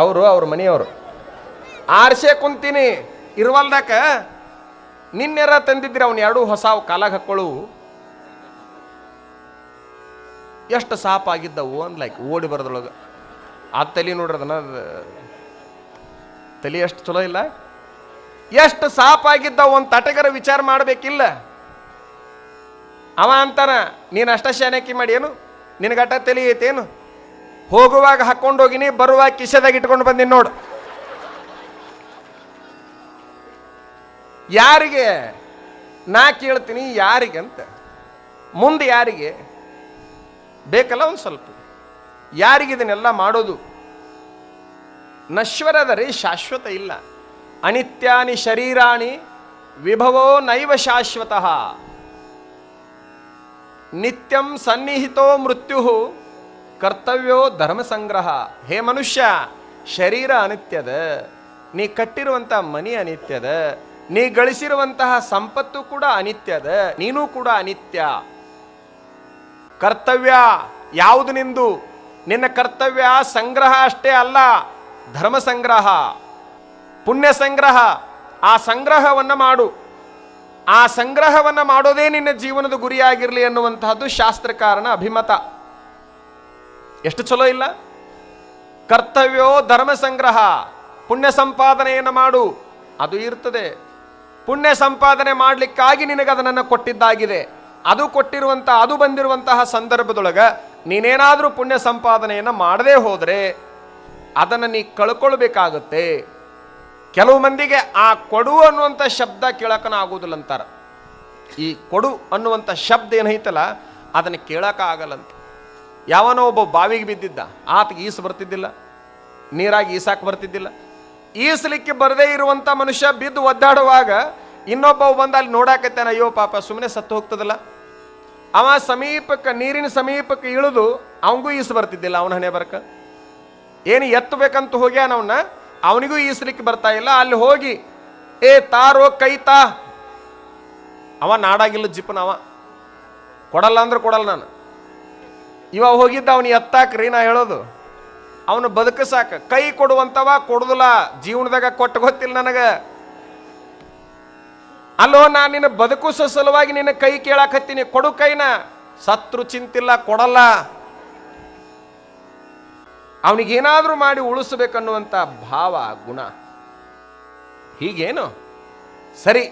ಅವ್ರ ಮನೆಯವರು ಆರ್ಸೆ ಕುಂತೀನಿ ಇರುವಲ್ದಾಕ ನಿನ್ನೆರ ತಂದಿದ್ರಿ ಅವ್ನು ಎರಡು ಹೊಸ ಕಾಲಾಗ ಹಾಕೊಳ್ಳು ಎಷ್ಟು ಸಾಪ್ ಆಗಿದ್ದವು ಅನ್ಲೈಕ್ ಓಡಿ ಬರೋದ್ರೊಳಗೆ ಆ ತಲೆ ನೋಡ್ರಿ ಅದನ್ನ ತಲೆ ಎಷ್ಟು ಚಲೋ ಇಲ್ಲ, ಎಷ್ಟು ಸಾಪ್ ಆಗಿದ್ದವು ಒಂದು ತಟಗರ ವಿಚಾರ ಮಾಡ್ಬೇಕಿಲ್ಲ. ಅವ ಅಂತಾನ ನೀನು ಅಷ್ಟ ಶಾನಕಿ ಮಾಡಿ ಏನು ನಿನಗಟ್ಟ ತಲೆ ಐತೇನು, ಹೋಗುವಾಗ ಹಾಕೊಂಡೋಗಿನಿ ಬರುವಾಗ ಕಿಸೆದಾಗ ಇಟ್ಕೊಂಡು ಬಂದಿನಿ ನೋಡು. ಯಾರಿಗೆ ನಾ ಕೇಳ್ತೀನಿ, ಯಾರಿಗೆ ಅಂತ ಮುಂದೆ ಯಾರಿಗೆ ಬೇಕಲ್ಲ ಒಂದು ಸ್ವಲ್ಪ, ಯಾರಿಗಿದನ್ನೆಲ್ಲ ಮಾಡೋದು? ನಶ್ವರದರೆ ಶಾಶ್ವತ ಇಲ್ಲ. ಅನಿತ್ಯಾನಿ ಶರೀರಾಣಿ ವಿಭವೋ ನೈವ ಶಾಶ್ವತಃ ನಿತ್ಯಂ ಸನ್ನಿಹಿತೋ ಮೃತ್ಯು ಕರ್ತವ್ಯೋ ಧರ್ಮ ಸಂಗ್ರಹ. ಹೇ ಮನುಷ್ಯ, ಶರೀರ ಅನಿತ್ಯದ, ನೀ ಕಟ್ಟಿರುವಂತಹ ಮನಿ ಅನಿತ್ಯದ, ನೀ ಗಳಿಸಿರುವಂತಹ ಸಂಪತ್ತು ಕೂಡ ಅನಿತ್ಯದ, ನೀನು ಕೂಡ ಅನಿತ್ಯ. ಕರ್ತವ್ಯ ಯಾವುದು ನಿಂದು? ನಿನ್ನ ಕರ್ತವ್ಯ ಸಂಗ್ರಹ ಅಷ್ಟೇ ಅಲ್ಲ, ಧರ್ಮ ಸಂಗ್ರಹ, ಪುಣ್ಯ ಸಂಗ್ರಹ. ಆ ಸಂಗ್ರಹವನ್ನು ಮಾಡು. ಆ ಸಂಗ್ರಹವನ್ನು ಮಾಡೋದೇ ನಿನ್ನ ಜೀವನದ ಗುರಿಯಾಗಿರಲಿ ಅನ್ನುವಂತಹದ್ದು ಶಾಸ್ತ್ರಕಾರನ ಅಭಿಮತ. ಎಷ್ಟು ಚಲೋ ಇಲ್ಲ? ಕರ್ತವ್ಯೋ ಧರ್ಮ ಸಂಗ್ರಹ, ಪುಣ್ಯ ಸಂಪಾದನೆಯನ್ನು ಮಾಡು, ಅದು ಇರ್ತದೆ. ಪುಣ್ಯ ಸಂಪಾದನೆ ಮಾಡಲಿಕ್ಕಾಗಿ ನಿನಗದನ್ನು ಕೊಟ್ಟಿದ್ದಾಗಿದೆ. ಅದು ಬಂದಿರುವಂತಹ ಸಂದರ್ಭದೊಳಗೆ ನೀನೇನಾದರೂ ಪುಣ್ಯ ಸಂಪಾದನೆಯನ್ನು ಮಾಡದೇ ಹೋದರೆ ಅದನ್ನು ನೀ ಕಳ್ಕೊಳ್ಬೇಕಾಗುತ್ತೆ. ಕೆಲವು ಮಂದಿಗೆ ಆ ಕೊಡು ಅನ್ನುವಂಥ ಶಬ್ದ ಕೇಳಕನ ಆಗೋದಿಲ್ಲ ಅಂತಾರೆ. ಈ ಕೊಡು ಅನ್ನುವಂಥ ಶಬ್ದ ಏನೈತಲ್ಲ ಅದನ್ನು ಕೇಳಕ ಆಗಲ್ಲಂತ. ಯಾವನೋ ಒಬ್ಬ ಬಾವಿಗೆ ಬಿದ್ದಿದ್ದ, ಆತಗೆ ಈಸು ಬರ್ತಿದ್ದಿಲ್ಲ, ನೀರಾಗಿ ಈಸಾಕ್ ಬರ್ತಿದ್ದಿಲ್ಲ. ಈಸಲಿಕ್ಕೆ ಬರದೇ ಇರುವಂಥ ಮನುಷ್ಯ ಬಿದ್ದು ಒದ್ದಾಡುವಾಗ ಇನ್ನೊಬ್ಬ ಬಂದು ಅಲ್ಲಿ ನೋಡಾಕತ್ತಾನ, ಅಯ್ಯೋ ಪಾಪ ಸುಮ್ಮನೆ ಸತ್ತು ಹೋಗ್ತದಲ್ಲ. ಅವ ನೀರಿನ ಸಮೀಪಕ್ಕೆ ಇಳಿದು ಅವನಿಗೂ ಈಸು ಬರ್ತಿದ್ದಿಲ್ಲ. ಅವನ ಹಣೆ ಬರ್ಕ ಏನು ಎತ್ತಬೇಕಂತ ಹೋಗ್ಯಾನ ಅವನ್ನ, ಅವನಿಗೂ ಈಸಲಿಕ್ಕೆ ಬರ್ತಾ ಇಲ್ಲ. ಅಲ್ಲಿ ಹೋಗಿ ತಾರೋ ಕೈ ತಾ, ಅವ ನಾಡಾಗಿಲ್ಲ ಜಿಪ್ಪನ, ಅವ ಕೊಡಲ್ಲ ಅಂದ್ರೆ ಕೊಡಲ್ಲ ನಾನು. ಇವ ಹೋಗಿದ್ದ ಅವನು ಎತ್ತಾಕ್ರಿ, ನಾ ಹೇಳೋದು ಅವನು ಬದುಕಸಾಕ. ಕೈ ಕೊಡುವಂತವ ಕೊಡುದಿಲ್ಲ, ಜೀವನದಾಗ ಕೊಟ್ಟು ಗೊತ್ತಿಲ್ಲ ನನಗೆ. ಅಲ್ಲೋ ನಾನು ನಿನ್ನ ಬದುಕಿಸೋ ಸಲುವಾಗಿ ನಿನ್ನ ಕೈ ಕೇಳಾಕತ್ತೀನಿ, ಕೊಡು ಕೈನ. ಸತ್ರು ಚಿಂತಿಲ್ಲ, ಕೊಡಲ್ಲ. ಅವನಿಗೇನಾದ್ರೂ ಮಾಡಿ ಉಳಿಸ್ಬೇಕನ್ನುವಂಥ ಭಾವ, ಗುಣ. ಹೀಗೇನು ಸರಿ.